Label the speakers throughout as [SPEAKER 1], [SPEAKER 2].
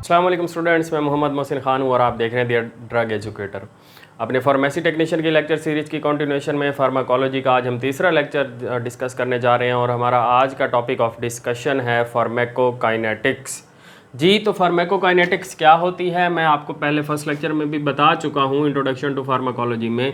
[SPEAKER 1] अस्सलाम वालेकुम स्टूडेंट्स, मैं मोहम्मद मोहसिन खान हूँ और आप देख रहे हैं द ड्रग एजुकेटर। अपने फार्मेसी टेक्नीशियन की लेक्चर सीरीज़ की कंटिन्यूएशन में फार्माकोलॉजी का आज हम तीसरा लेक्चर डिस्कस करने जा रहे हैं और हमारा आज का टॉपिक ऑफ डिस्कशन है फार्माकोकाइनेटिक्स। जी, तो फार्माकोकाइनेटिक्स क्या होती है मैं आपको पहले फर्स्ट लेक्चर में भी बता चुका हूँ इंट्रोडक्शन टू फार्माकोलॉजी में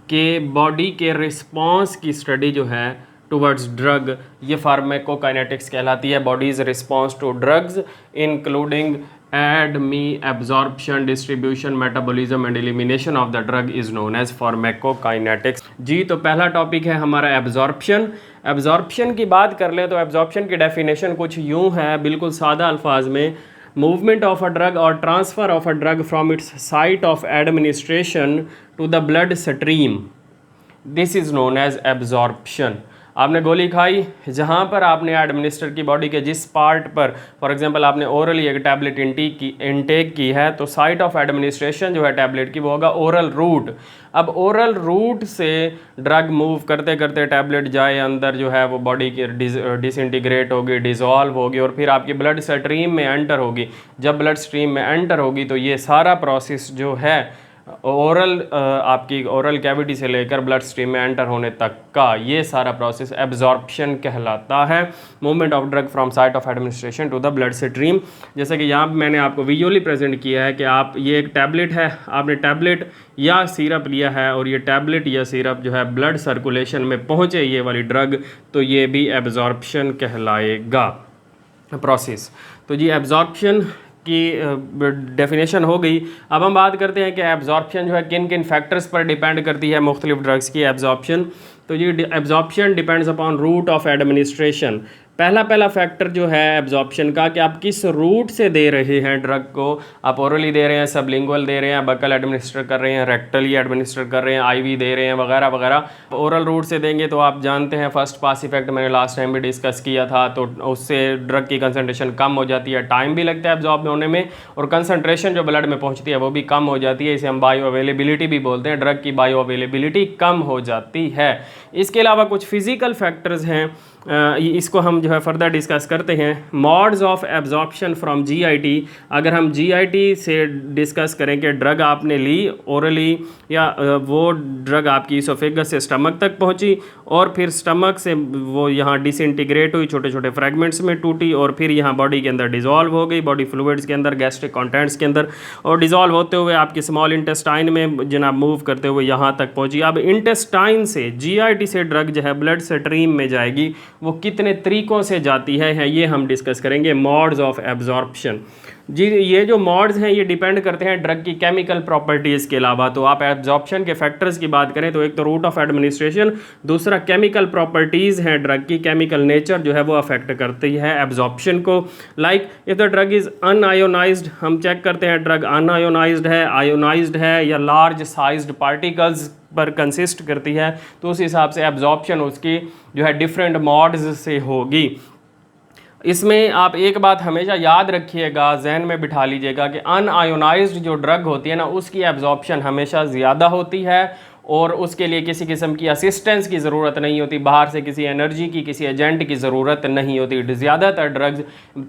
[SPEAKER 1] कि बॉडी के रिस्पॉन्स की स्टडी जो है टुवर्ड्स ड्रग, ये फार्माकोकाइनेटिक्स कहलाती है। Body's response to drugs including absorption, distribution, metabolism and elimination of the drug is known as pharmacokinetics. जी, तो पहला टॉपिक है हमारा एब्जॉर्प्शन। एब्जॉर्प्शन की बात कर ले तो एब्जॉर्प्शन की डेफिनेशन कुछ यूं है, बिल्कुल सादा अल्फाज में, मूवमेंट ऑफ अ ड्रग और transfer of a drug from its site of administration to the blood stream, this is known as absorption. आपने गोली खाई, जहाँ पर आपने एडमिनिस्टर की बॉडी के जिस पार्ट पर, फॉर एग्जांपल आपने ओरली एक टैबलेट इनटेक की है, तो साइट ऑफ एडमिनिस्ट्रेशन जो है टैबलेट की वो होगा ओरल रूट। अब ओरल रूट से ड्रग मूव करते करते टैबलेट जाए अंदर, जो है वो बॉडी की डिसइंटीग्रेट होगी, डिज़ोल्व होगी और फिर आपकी ब्लड स्ट्रीम में एंटर होगी। जब ब्लड स्ट्रीम में एंटर होगी तो ये सारा प्रोसेस जो है ओरल आपकी ओरल कैविटी से लेकर ब्लड स्ट्रीम में एंटर होने तक का, ये सारा प्रोसेस एब्जॉर्प्शन कहलाता है। Movement of drug from site of administration to the blood stream. जैसे कि यहाँ मैंने आपको विजुअली प्रेजेंट किया है कि आप, ये एक टैबलेट है, आपने टैबलेट या सिरप लिया है और ये टैबलेट या सिरप जो है ब्लड सर्कुलेशन में पहुँचे, ये वाली ड्रग, तो ये भी एब्जॉर्प्शन कहलाएगा प्रोसेस। तो जी एब्जॉर्प्शन की डेफिनेशन हो गई। अब हम बात करते हैं कि एब्जॉर्प्शन जो है किन किन फैक्टर्स पर डिपेंड करती है मुख्तलिफ ड्रग्स की एब्जॉर्प्शन। तो ये absorption depends upon route of administration. पहला फैक्टर जो है एब्जॉर्प्शन का कि आप किस रूट से दे रहे हैं ड्रग को। आप ओरली दे रहे हैं, सबलिंगुअल दे रहे हैं, बकल एडमिनिस्टर कर रहे हैं, रेक्टली एडमिनिस्टर कर रहे हैं, आईवी दे रहे हैं, वगैरह वगैरह। ओरल रूट से देंगे तो आप जानते हैं फर्स्ट पास इफेक्ट मैंने लास्ट टाइम भी डिस्कस किया था, तो उससे ड्रग की कंसनट्रेशन कम हो जाती है, टाइम भी लगता है एब्जॉर्ब होने में और कंसनट्रेशन जो ब्लड में पहुँचती है वो भी कम हो जाती है। इसे हम बायो अवेलेबिलिटी भी बोलते हैं, ड्रग की बायो अवेलेबिलिटी कम हो जाती है। इसके अलावा कुछ फिजिकल फैक्टर्स हैं, इसको हम जो है फर्दर डिस्कस करते हैं। Modes of absorption from GIT. अगर हम जीआईटी से डिस्कस करें कि ड्रग आपने ली ओरली, या वो ड्रग आपकी इसोफेगस से स्टमक तक पहुंची और फिर स्टमक से वो यहाँ डिसइंटीग्रेट हुई, छोटे छोटे फ्रेगमेंट्स में टूटी और फिर यहाँ बॉडी के अंदर डिज़ोल्व हो गई, बॉडी फ्लूइड्स के अंदर, गैस्ट्रिक कंटेंट्स के अंदर, और डिज़ोल्व होते हुए आपकी स्मॉल इंटेस्टाइन में जनाब मूव करते हुए यहाँ तक पहुँची। अब इंटेस्टाइन से जीआईटी से ड्रग जो है ब्लड स्ट्रीम में जाएगी, वो कितने तरीक़ों से जाती है ये हम डिस्कस करेंगे। Mods of absorption. जी, ये जो मॉड्स हैं ये डिपेंड करते हैं ड्रग की केमिकल प्रॉपर्टीज़ के अलावा। तो आप एब्जॉर्प्शन के फैक्टर्स की बात करें तो एक तो रूट ऑफ एडमिनिस्ट्रेशन, दूसरा केमिकल प्रॉपर्टीज़ हैं ड्रग की, केमिकल नेचर जो है वो अफेक्ट करती है एब्जॉर्प्शन को। Like if the drug is unionised, हम चेक करते हैं ड्रग अनआयोनाइज्ड है, आयोनाइज्ड है या लार्ज साइज्ड पार्टिकल्स पर कंसिस्ट करती है, तो उस हिसाब से एब्जॉर्प्शन उसकी जो है डिफरेंट मॉड्स से होगी। इसमें आप एक बात हमेशा याद रखिएगा, जहन में बिठा लीजिएगा कि अनआयोनाइज्ड जो ड्रग होती है ना, उसकी एब्जॉर्प्शन हमेशा ज़्यादा होती है और उसके लिए किसी किस्म की असिस्टेंस की ज़रूरत नहीं होती, बाहर से किसी एनर्जी की, किसी एजेंट की ज़रूरत नहीं होती। ज़्यादातर ड्रग्स,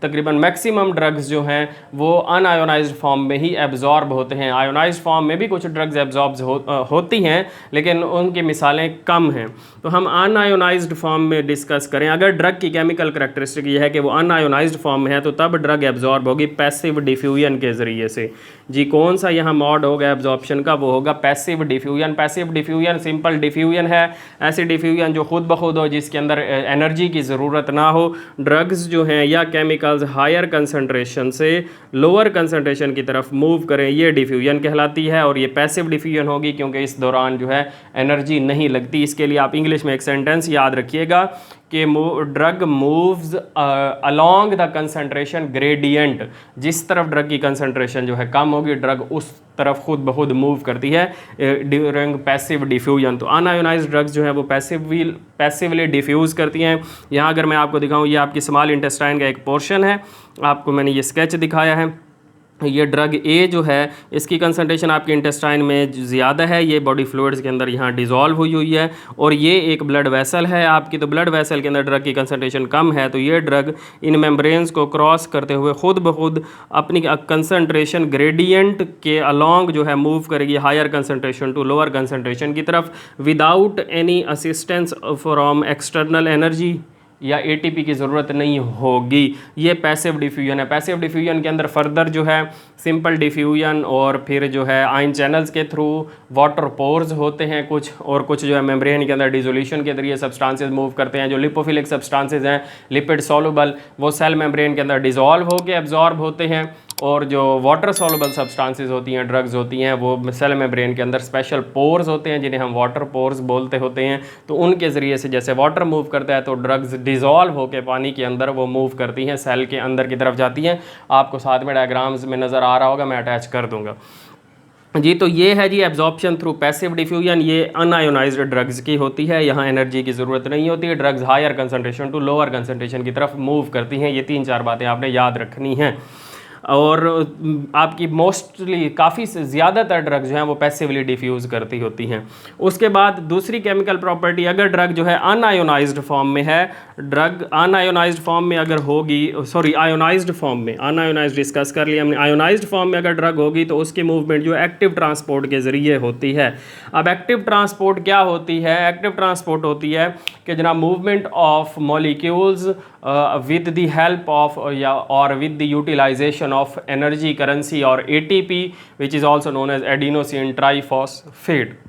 [SPEAKER 1] तकरीबन मैक्सिमम ड्रग्स जो हैं वो अनआयोनाइज्ड फॉर्म में ही एब्जॉर्ब होते हैं। आयोनाइज्ड फॉर्म में भी कुछ ड्रग्स एब्जॉर्ब होती हैं लेकिन उनकी मिसालें कम हैं। तो हम अनआयोनाइज्ड फॉर्म में डिस्कस करें। अगर ड्रग की केमिकल करैक्टरिस्टिक ये है कि वो अनआयोनाइज्ड फॉर्म में है तो तब ड्रग एब्जॉर्ब होगी पैसिव डिफ्यूजन के ज़रिए से। जी, कौन सा यहाँ मॉड होगा एब्जॉर्प्शन का, वो होगा passive diffusion. Passive diffusion simple diffusion है, ऐसी डिफ्यूजन जो खुद ब खुद हो, जिसके अंदर एनर्जी की ज़रूरत ना हो। ड्रग्स जो हैं या केमिकल्स हायर कंसनट्रेशन से लोअर कंसनट्रेशन की तरफ मूव करें, ये डिफ्यूजन कहलाती है और ये पैसिव डिफ्यूजन होगी क्योंकि इस दौरान जो है एनर्जी नहीं लगती। इसके लिए आप इंग्लिश में एक सेंटेंस याद रखिएगा कि drug moves along the concentration gradient. जिस तरफ ड्रग की कंसनट्रेशन जो है कम होगी, ड्रग उस तरफ खुद ब खुद मूव करती है ड्यूरिंग पैसिव डिफ्यूजन। तो अनआयोनाइज्ड ड्रग्स जो है वो पैसिवली डिफ्यूज़ करती हैं। यहाँ अगर मैं आपको दिखाऊँ, ये आपकी स्मॉल इंटेस्टाइन का एक पोर्शन है, आपको मैंने ये स्केच दिखाया है। ये ड्रग ए जो है इसकी कंसंट्रेशन आपके इंटेस्टाइन में ज़्यादा है, ये बॉडी फ्लूइड्स के अंदर यहाँ डिज़ोल्व हुई हुई है, और ये एक ब्लड वेसल है आपकी, तो ब्लड वेसल के अंदर ड्रग की कंसंट्रेशन कम है, तो ये ड्रग इन मेम्ब्रेन्स को क्रॉस करते हुए खुद ब खुद अपनी कंसंट्रेशन ग्रेडियंट के अलॉन्ग जो है मूव करेगी higher concentration to lower concentration की तरफ, without any assistance from external energy, या एटीपी की ज़रूरत नहीं होगी। ये पैसिव डिफ्यूजन है। पैसिव डिफ्यूजन के अंदर फर्दर जो है सिंपल डिफ्यूजन और फिर जो है आयन चैनल्स के थ्रू वाटर पोर्स होते हैं कुछ, और कुछ जो है मेम्ब्रेन के अंदर डिसोल्यूशन के जरिए सब्सटेंसेस मूव करते हैं। जो लिपोफिलिक सब्सटेंसेस हैं लिपिड सॉल्युबल, वो सेल मेम्ब्रेन के अंदर डिसॉल्व होकर एब्जॉर्ब होते हैं, और जो वाटर सॉल्युबल सब्सटेंसेस होती हैं, ड्रग्स होती हैं, वो सेल मेम्ब्रेन के अंदर स्पेशल पोर्स होते हैं जिन्हें हम वाटर पोर्स बोलते होते हैं। तो उनके ज़रिए से जैसे वाटर मूव करता है तो ड्रग्स डिज़ोल्व होकर पानी के अंदर वो मूव करती हैं, सेल के अंदर की तरफ जाती हैं। आपको साथ में डायग्राम्स में नज़र आ रहा होगा, मैं अटैच कर दूँगा जी। तो ये है जी एब्जॉर्प्शन थ्रू पैसिव डिफ्यूजन, ये अनआयोनाइज्ड ड्रग्स की होती है, यहाँ एनर्जी की ज़रूरत नहीं होती है। Drugs higher concentration to lower concentration की तरफ मूव करती हैं। ये 3-4 बातें आपने याद रखनी हैं। और आपकी मोस्टली काफ़ी ज़्यादातर ड्रग जो हैं वो पैसिवली डिफ्यूज़ करती होती हैं। उसके बाद दूसरी केमिकल प्रॉपर्टी, अगर ड्रग जो है अनआयोनाइज्ड फॉर्म में है, ड्रग अनआयोनाइज्ड फॉर्म में अगर होगी, सॉरी आयोनाइज्ड फॉर्म में, अनआयोनाइज्ड डिस्कस कर लिया हमने, आयोनाइज्ड फॉर्म में अगर ड्रग होगी तो उसकी मूवमेंट जो एक्टिव ट्रांसपोर्ट के ज़रिए होती है। अब एक्टिव ट्रांसपोर्ट क्या होती है? एक्टिव ट्रांसपोर्ट होती है कि जनाब movement of molecules with the help of या और with the utilization of energy currency और ATP which is also known as adenosine triphosphate.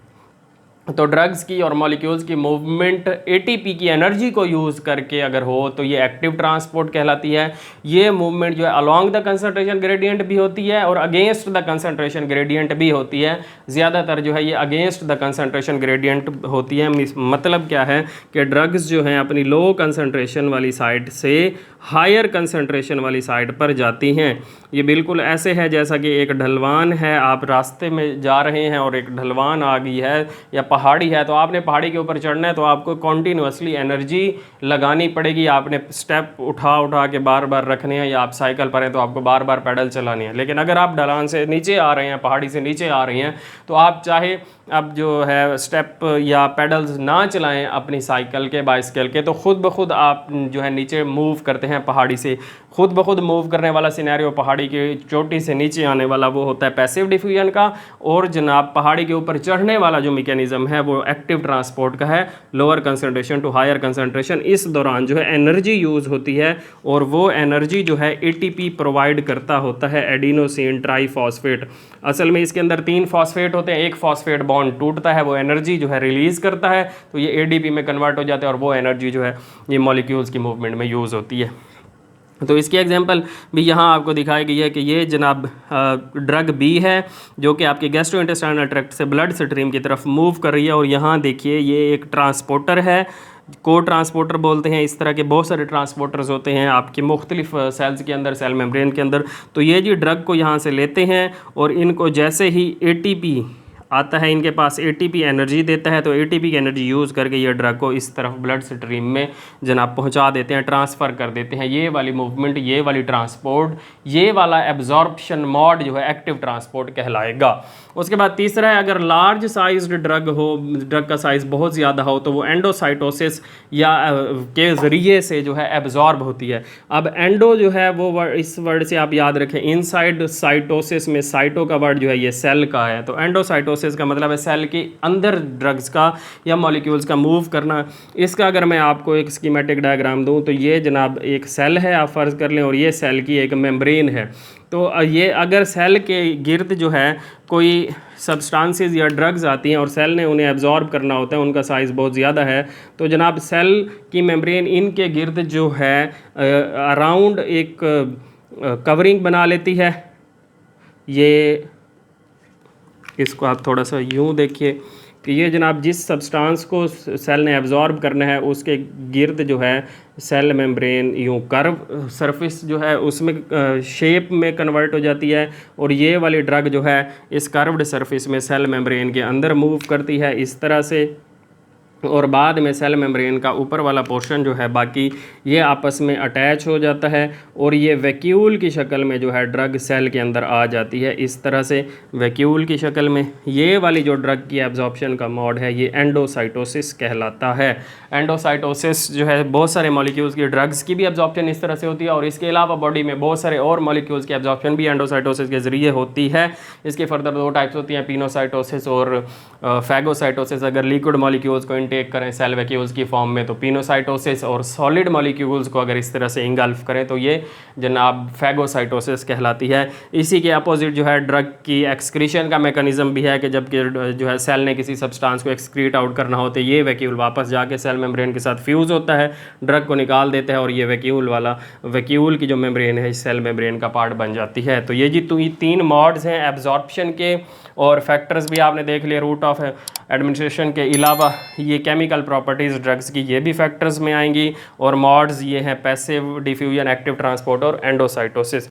[SPEAKER 1] तो ड्रग्स की और मॉलिक्यूल्स की मूवमेंट एटीपी की एनर्जी को यूज़ करके अगर हो तो ये एक्टिव ट्रांसपोर्ट कहलाती है। ये मूवमेंट जो है अलोंग द कंसंट्रेशन ग्रेडियंट भी होती है और अगेंस्ट द कंसंट्रेशन ग्रेडियंट भी होती है। ज़्यादातर जो है ये अगेंस्ट द कंसंट्रेशन ग्रेडियंट होती है। मतलब क्या है कि ड्रग्स जो हैं अपनी लो कंसंट्रेशन वाली साइड से हायर कंसंट्रेशन वाली साइड पर जाती हैं। ये बिल्कुल ऐसे है जैसा कि एक ढलवान है, आप रास्ते में जा रहे हैं और एक ढलवान आ गई है या पहाड़ी है, तो आपने पहाड़ी के ऊपर चढ़ना है तो आपको कॉन्टीन्यूसली एनर्जी लगानी पड़ेगी। आपने स्टेप उठा के बार बार रखने हैं, या आप साइकिल पर हैं तो आपको बार बार पैडल चलाने हैं। लेकिन अगर आप ढलान से नीचे आ रहे हैं, पहाड़ी से नीचे आ रहे हैं, तो आप चाहे अब जो है स्टेप या पेडल्स ना चलाएं अपनी साइकिल के, बाइसिकल के, तो ख़ुद ब खुद आप जो है नीचे मूव करते हैं पहाड़ी से। खुद ब खुद मूव करने वाला सिनेरियो पहाड़ी की चोटी से नीचे आने वाला वो होता है पैसिव डिफ्यूजन का, और जनाब पहाड़ी के ऊपर चढ़ने वाला जो मैकेनिज्म है वो एक्टिव ट्रांसपोर्ट का है, lower concentration to higher concentration. इस दौरान जो है एनर्जी यूज़ होती है और वो एनर्जी जो है एटीपी प्रोवाइड करता होता है, एडिनोसिन ट्राइफॉस्फेट। असल में इसके अंदर 3 फॉस्फेट होते हैं, एक फॉस्फेट बॉन्ड टूटता है, वो एनर्जी जो है रिलीज़ करता है, तो ये एडीपी में कन्वर्ट हो जाता है और वो एनर्जी जो है ये मॉलिक्यूल्स की मूवमेंट में यूज़ होती है। तो इसकी एग्जांपल भी यहाँ आपको दिखाई गई है कि ये जनाब ड्रग बी है जो कि आपके गैस्ट्रोइंटेस्टाइनल ट्रैक्ट से ब्लड स्ट्रीम की तरफ मूव कर रही है, और यहाँ देखिए ये एक ट्रांसपोर्टर है, को ट्रांसपोर्टर बोलते हैं। इस तरह के बहुत सारे ट्रांसपोर्टर्स होते हैं आपके मुख्तलिफ सेल्स के अंदर, सेल मेम्ब्रेन के अंदर। तो ये जी ड्रग को यहाँ से लेते हैं और इनको जैसे ही एटीपी आता है इनके पास, एटीपी एनर्जी देता है, तो एटीपी की एनर्जी यूज़ करके ये ड्रग को इस तरफ ब्लड स्ट्रीम में जनाब पहुंचा देते हैं, ट्रांसफ़र कर देते हैं। ये वाली मूवमेंट, ये वाली ट्रांसपोर्ट, ये वाला एब्जॉर्प्शन मोड जो है एक्टिव ट्रांसपोर्ट कहलाएगा। उसके बाद तीसरा है, अगर लार्ज साइज्ड ड्रग हो, ड्रग का साइज़ बहुत ज़्यादा हो, तो वो एंडोसाइटोसिस या के ज़रिए से जो है एब्जॉर्ब होती है। अब एंडो जो है वो इस वर्ड से आप याद रखें, इनसाइड साइटोसिस में साइटो का वर्ड जो है ये सेल का है, तो एंडोसाइटोसिस का मतलब है सेल के अंदर ड्रग्स का या मॉलिक्यूल्स का मूव करना। इसका अगर मैं आपको एक स्कीमेटिक डायग्राम दूं तो ये जनाब एक सेल है, आप फ़र्ज़ कर लें, और ये सेल की एक मेम्ब्रेन है। तो ये अगर सेल के गिर्द जो है कोई सब्सटेंसेस या ड्रग्स आती हैं और सेल ने उन्हें एब्जॉर्ब करना होता है, उनका साइज़ बहुत ज़्यादा है, तो जनाब सेल की मेम्ब्रेन इनके गिर्द जो है अराउंड एक कवरिंग बना लेती है। ये इसको आप थोड़ा सा यूँ देखिए कि ये जनाब जिस सब्सटेंस को सेल ने एब्जॉर्ब करना है उसके गिर्द जो है सेल मेम्ब्रेन यूँ कर्व सरफेस जो है उसमें शेप में कन्वर्ट हो जाती है, और ये वाली ड्रग जो है इस कर्व्ड सरफेस में सेल मेम्ब्रेन के अंदर मूव करती है इस तरह से। और बाद में सेल मेम्ब्रेन का ऊपर वाला पोर्शन जो है बाकी ये आपस में अटैच हो जाता है और ये वैक्यूल की शक्ल में जो है ड्रग सेल के अंदर आ जाती है। इस तरह से वैक्यूल की शक्ल में ये वाली जो ड्रग की एब्जॉर्प्शन का मोड है ये एंडोसाइटोसिस कहलाता है। एंडोसाइटोसिस जो है बहुत सारे मॉलिक्यूल्स की ड्रग्स की भी एब्जॉर्प्शन इस तरह से होती है और इसके अलावा बॉडी में बहुत सारे और मॉलिक्यूल्स की एब्जॉर्प्शन भी एंडोसाइटोसिस के ज़रिए होती है। इसके फर्दर दो टाइप्स होती हैं, पिनोसाइटोसिस और फैगोसाइटोसिस। अगर लिक्विड मॉलिक्यूल्स को टेक करें सेल वैक्यूल्स की फॉर्म में तो पिनोसाइटोसिस, और सॉलिड मॉलिक्यूल्स को अगर इस तरह से इंगल्फ करें तो ये जनाब फैगोसाइटोसिस कहलाती है। इसी के अपोजिट जो है ड्रग की एक्सक्रीशन का मैकेनिज्म भी है कि जबकि जो है सेल ने किसी सब्सटेंस को एक्सक्रीट आउट करना होता है, ये वैक्यूल वापस जाके सेल मेम्ब्रेन के साथ फ्यूज़ होता है, ड्रग को निकाल देता है और ये वैक्यूल की जो मेम्ब्रेन है सेल मेम्ब्रेन का पार्ट बन जाती है। तो ये जी तीन मॉड्स हैं एब्जॉर्प्शन के, और फैक्टर्स भी आपने देख लिया रूट ऑफ एडमिनिस्ट्रेशन के अलावा ये केमिकल प्रॉपर्टीज़ ड्रग्स की ये भी फैक्टर्स में आएंगी। और मॉड्स ये हैं पैसिव डिफ्यूजन, एक्टिव ट्रांसपोर्ट और एंडोसाइटोसिस।